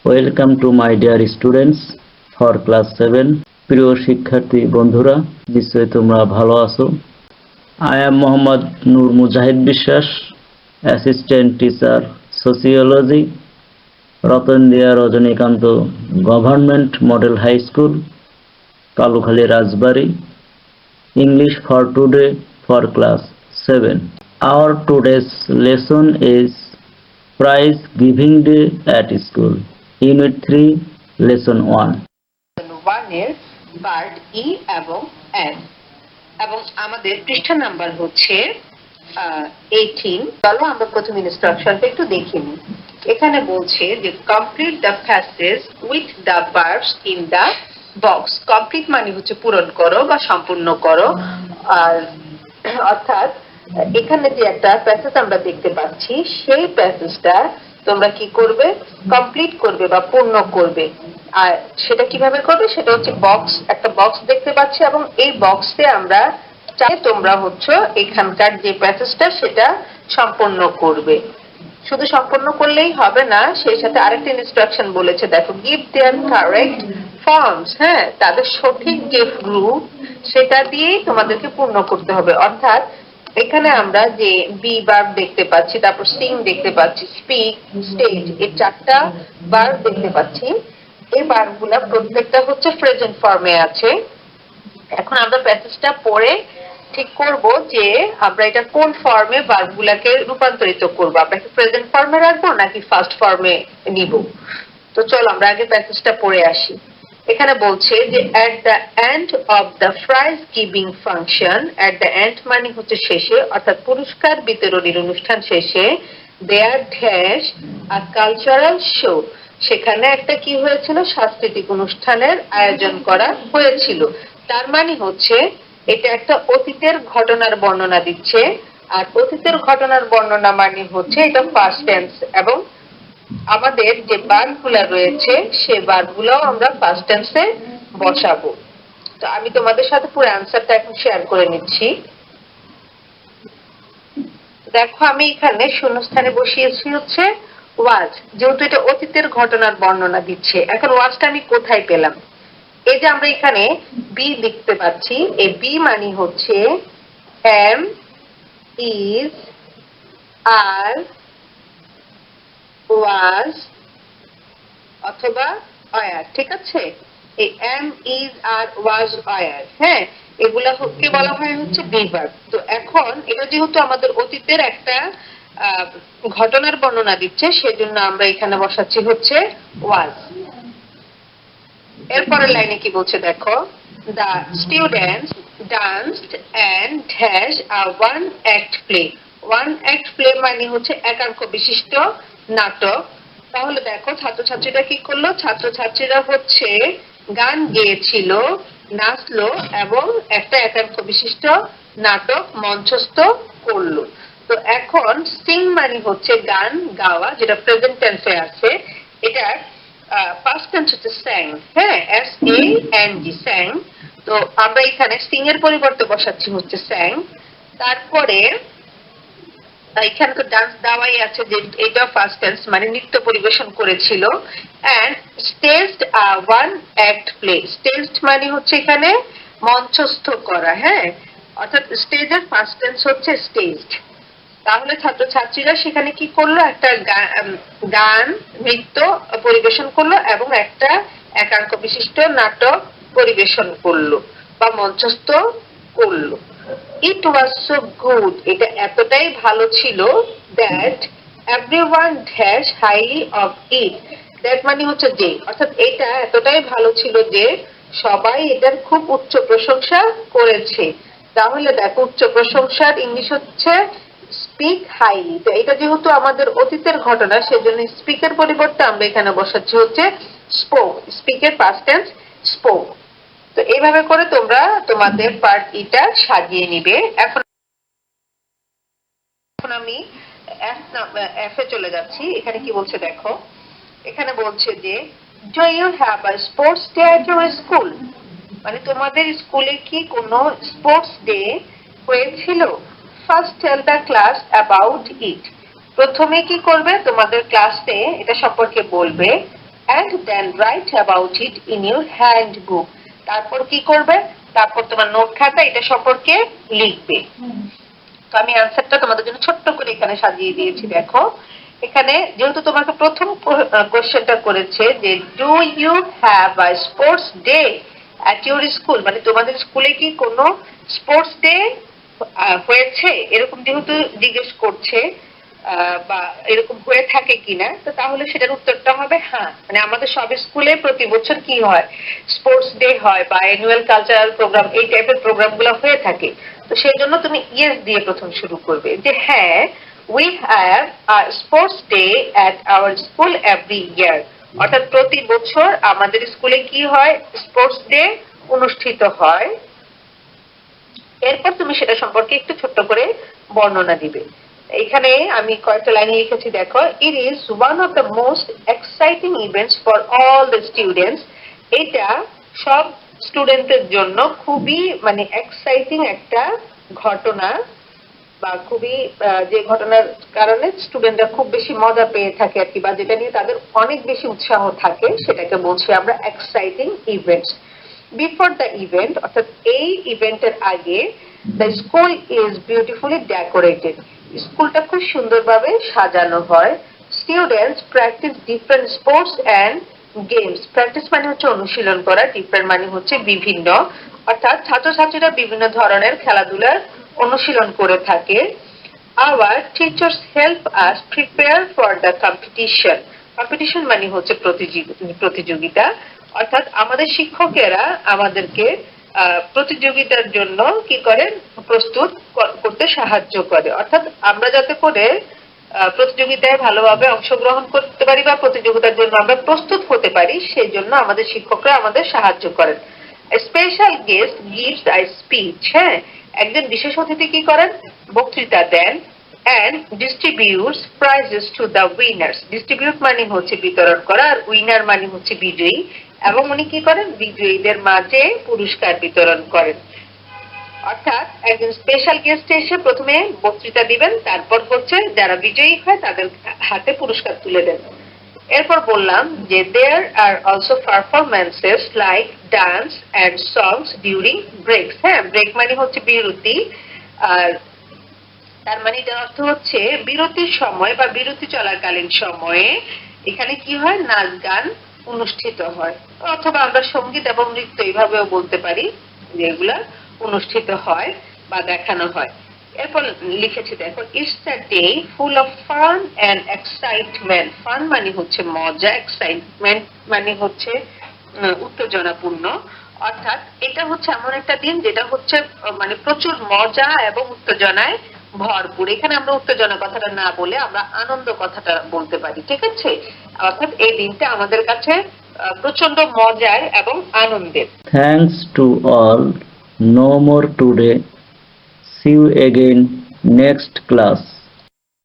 Welcome to my dear students for class 7। প্রিয় শিক্ষার্থী বন্ধুরা, নিশ্চয়ই তোমরা ভালো আছো। I am Mohammad Noor Mujahid Biswas, assistant teacher sociology, Ratandia Rajanikanta government model high school, Kalukhali Rajbari. English for today for class 7. Our today's lesson is Prize Giving Day at School, Unit 3, Lesson 1. 1 এর part ই এবং N এবং আমাদের পৃষ্ঠা নাম্বার হচ্ছে 18। চলো আমরা প্রথম ইনস্ট্রাকশনটা একটু দেখে নিই। এখানে বলছে যে complete the passage with the verbs in the box. Complete মানে হচ্ছে পূরণ করো বা সম্পূর্ণ করো। আর অর্থাৎ এখানে যে একটা প্যাসেজ আমরা দেখতে পাচ্ছি, সেই প্যাসেজটা তোমরা কি করবে? কমপ্লিট করবে বা পূর্ণ করবে। আর সেটা কিভাবে করবে? সেটা হচ্ছে একটা বক্স দেখতে পাচ্ছি এবং এই বক্সে আমরা চাই তোমরা হচ্ছে এখানকার যে প্যাসেজটা সেটা সম্পূর্ণ করবে। শুধু সম্পূর্ণ করলেই হবে না, সেই সাথে আরেকটা ইনস্ট্রাকশন বলেছে, দেখো, গিভ দেয়ার কারেক্ট ফর্মস। হ্যাঁ, তাদের সঠিক যে গ্রুপ সেটা দিয়েই তোমাদেরকে পূর্ণ করতে হবে। অর্থাৎ এখানে আমরা যে বি ভার্ব দেখতে পাচ্ছি, তারপর সিং দেখতে পাচ্ছি, স্পিক, স্টেজ, এই চারটা ভার্ব দেখতে পাচ্ছি। এই ভার্বগুলা প্রত্যেকটা হচ্ছে প্রেজেন্ট ফর্মে আছে। এখন আমরা প্যাসেজটা পড়ে ঠিক করব যে আমরা এটা কোন ফর্মে ভার্বগুলাকে রূপান্তরিত করব। আমরা কি প্রেজেন্ট ফর্মে রাখবো নাকি ফার্স্ট ফর্মে নিব? তো চলো আমরা আগে প্যাসেজটা পড়ে আসি। এখানে বলছে যে at the end of the prize giving function, at the end মানে হচ্ছে শেষে, অর্থাৎ পুরস্কার বিতরণের অনুষ্ঠান শেষে, there dash a cultural show, সেখানে একটা কি হয়েছিল? সাংস্কৃতিক অনুষ্ঠানের আয়োজন করা হয়েছিল। তার মানে হচ্ছে এটা একটা অতীতের ঘটনার বর্ণনা দিচ্ছে। আর অতীতের ঘটনার বর্ণনা মানে হচ্ছে এটা ফার্স্ট টেন্স এবং আমাদের যে ভার্বগুলো রয়েছে সেই ভার্বগুলোও আমরা ফার্স্ট টেন্সে বসাবো। তো আমি তোমাদের সাথে পুরো অ্যানসারটা এখন শেয়ার করে নিচ্ছি। দেখো, আমি এখানে শূন্যস্থানে বসিয়েছি হচ্ছে ওয়াজ, যেহেতু এটা অতীতের ঘটনার বর্ণনা দিচ্ছে। এখন ওয়াজটা আমি কোথায় পেলাম? এই যে আমরা এখানে বি লিখতে পাচ্ছি, এই বি মানে হচ্ছে এম, ইজ, আর, ওয়াজ অথবা অয়ার। ঠিক আছে, এই am, is, are, was, were, হ্যাঁ, এগুলাকে বলা হয় হচ্ছে বি ভার্ব। তো এখন এটা যেহেতু আমাদের অতীতের একটা ঘটনার বর্ণনা দিচ্ছে, সেজন্য আমরা এখানে বসাচ্ছি হচ্ছে ওয়াজ। এরপরের লাইনে কি বলছে দেখো, the students danced and has a one act play. One act play মানে হচ্ছে একাঙ্ক বিশিষ্ট নাটক। তাহলে দেখো, ছাত্রছাত্রীরা কি করলো? ছাত্রছাত্রীরা হচ্ছে গান গেয়েছিল, নাচলো এবং একটা একাঙ্ক বিশিষ্ট নাটক মঞ্চস্থ করলো। তো এখন সিং মানে হচ্ছে গান গাওয়া, যেটা প্রেজেন্ট টেন্সে আছে। এটা পাস্ট টেন্স হচ্ছে স্যাং। হ্যাঁ, SANG, স্যাং। তো আমরা এখানে সিং এর পরিবর্তে বসাচ্ছি হচ্ছে স্যাং। তারপরে এখানে তো ডান্স দেওয়াই আছে, যে এটা ফার্স্ট টেন্স মানে নৃত্য পরিবেশন করেছিল। And staged one act play. Staged মানে হচ্ছে এখানে মঞ্চস্থ করা। হ্যাঁ, অর্থাৎ স্টেজের ফার্স্ট টেন্স হচ্ছে স্টেজড। তাহলে ছাত্রছাত্রীরা সেখানে কি করলো? একটা গান নৃত্য পরিবেশন করলো এবং একটা একাঙ্ক বিশিষ্ট নাটক পরিবেশন করলো বা মঞ্চস্থ করলো। ইট ওয়াজ সো গুড, এটা এতটাই ভালো ছিল, that everyone dash highly of it. That মানে হচ্ছে যে, অর্থাৎ এটা এতটাই ভালো ছিল যে সবাই এটার খুব উচ্চ প্রশংসা করেছে। তাহলে দেখো, উচ্চ প্রশংসার ইংলিশ হচ্ছে স্পিক হাইলি। তো এটা যেহেতু আমাদের অতীতের ঘটনা, সেজন্য স্পিকের পরিবর্তে আমরা এখানে বসাচ্ছি হচ্ছে স্পোক। স্পিকের পাস্ট টেন্স স্পোক। তো এইভাবে করে তোমরা তোমাদের পার্ট ইটা সাজিয়ে নিবে। এখন আমি এফ এ চলে যাচ্ছি। এখানে কি বলছে দেখো, এখানে বলছে যে do you have a sports day at your school, মানে তোমাদের স্কুলে কি কোনো স্পোর্টস ডে হয়েছিল? First tell the class about it. প্রথমে কি করবে? তোমাদের ক্লাসে এটা সম্পর্কে বলবে। and then write about it in your handbook. তারপর কি করবে? তারপর তোমার নোট খাতা এটা সম্পর্কে লিখবে। তো আমি অ্যান্সারটা তোমাদের জন্য ছোট্ট করে এখানে সাজিয়ে দিয়েছি। দেখো এখানে যেহেতু তোমাকে প্রথম কোশ্চেনটা করেছে যে do you have a sports day at your school, মানে তোমাদের স্কুলে কি কোনো স্পোর্টস ডে হয়েছে, এরকম যেহেতু জিজ্ঞেস করছে বা এরকম হয়ে থাকে কিনা, তো তাহলে সেটার উত্তরটা হবে হ্যাঁ। মানে আমাদের সব স্কুলে প্রতি বছর কি হয়, স্পোর্টস ডে হয় বা অ্যানুয়াল কালচারাল প্রোগ্রাম, এই টাইপের প্রোগ্রাম গুলো হয়ে থাকে। তো সেই জন্য তুমি ইয়েস দিয়ে প্রথম শুরু করবে যে হ্যাঁ, we have a sports day at our school every year, অর্থাৎ প্রতি বছর আমাদের স্কুলে কি হয়, স্পোর্টস ডে অনুষ্ঠিত হয়। এরপর তুমি সেটা সম্পর্কে একটু ছোট্ট করে বর্ণনা দিবে। এখানে আমি কয়েকটা লাইন লিখেছি, দেখো it is one of the most exciting events for all the students. এটা সব স্টুডেন্টদের জন্য খুবই মানে এক্সাইটিং একটা ঘটনা, বা খুবই যে ঘটনার কারণে স্টুডেন্টরা খুব বেশি মজা পেয়ে থাকে আর কি, বা যেটা নিয়ে তাদের অনেক বেশি উৎসাহ থাকে, সেটাকে বলছি আমরা exciting events. Before the event, অর্থাৎ এই ইভেন্টের আগে, the school is beautifully decorated, স্কুলটা খুব সুন্দরভাবে সাজানো হয়। Students practice different sports and games. Practice মানে হচ্ছে অনুশীলন করা, ডিফারেন্ট মানে হচ্ছে বিভিন্ন, অর্থাৎ ছাত্রছাত্রীরা বিভিন্ন ধরনের খেলাধুলার অনুশীলন করে থাকে। Our teachers help us prepare for the competition. Competition মানে হচ্ছে প্রতিযোগিতা, অর্থাৎ আমাদের শিক্ষকেরা আমাদেরকে প্রতিযোগিতার জন্য কি করেন, প্রস্তুত করতে সাহায্য করে। অর্থাৎ আমরা যাতে করে প্রতিযোগিতায় ভালোভাবে অংশগ্রহণ করতে পারি বা প্রতিযোগিতার জন্য আমরা প্রস্তুত হতে পারি, সেই জন্য আমাদের শিক্ষকরা আমাদের সাহায্য করেন। স্পেশাল গেস্ট গিভস আ স্পিচ। হ্যাঁ, একজন বিশেষ অতিথি কি করেন, বক্তৃতা দেন। and distributes prizes to the winners. Distribute মানে হচ্ছে বিতরণ করা, আর উইনার মানে হচ্ছে বিজয়ী, এবং উনি কি করেন, বিজয়ীদের মাঝে পুরস্কার বিতরণ করেন। অর্থাৎ একজন স্পেশাল গেস্ট এসে প্রথমে বক্তৃতা দিবেন, তারপর হচ্ছে যারা বিজয়ী হয় তাদের হাতে পুরস্কার তুলে দেন। এরপর বললাম যে there are also performances like dance and songs during breaks. হ্যাঁ, ব্রেক মানে হচ্ছে বিরতি, আর তার মানে এটার অর্থ হচ্ছে বিরতির সময় বা বিরতি চলাকালীন সময়ে এখানে কি হয়, নাচ গান অনুষ্ঠিত হয়, অথবা আমরা সঙ্গীত এবং নৃত্য এইভাবেও বলতে পারি, যেগুলা অনুষ্ঠিত হয় বা দেখানো হয়। এরপর লিখেছি, দেখো it's a day full of fun and excitement. Fun মানে হচ্ছে মজা, এক্সাইটমেন্ট মানে হচ্ছে উত্তেজনাপূর্ণ, অর্থাৎ এটা হচ্ছে এমন একটা দিন যেটা হচ্ছে মানে প্রচুর মজা এবং উত্তেজনায় ভরপুর। এখানে আমরা উত্তেজনা কথাটা না বলে আমরা আনন্দ কথাটা বলতে পারি, ঠিক আছে? অর্থাৎ এই দিনটা আমাদের কাছে প্রচন্ড মজার এবং আনন্দের। Thanks to all, no more today, see you again next class.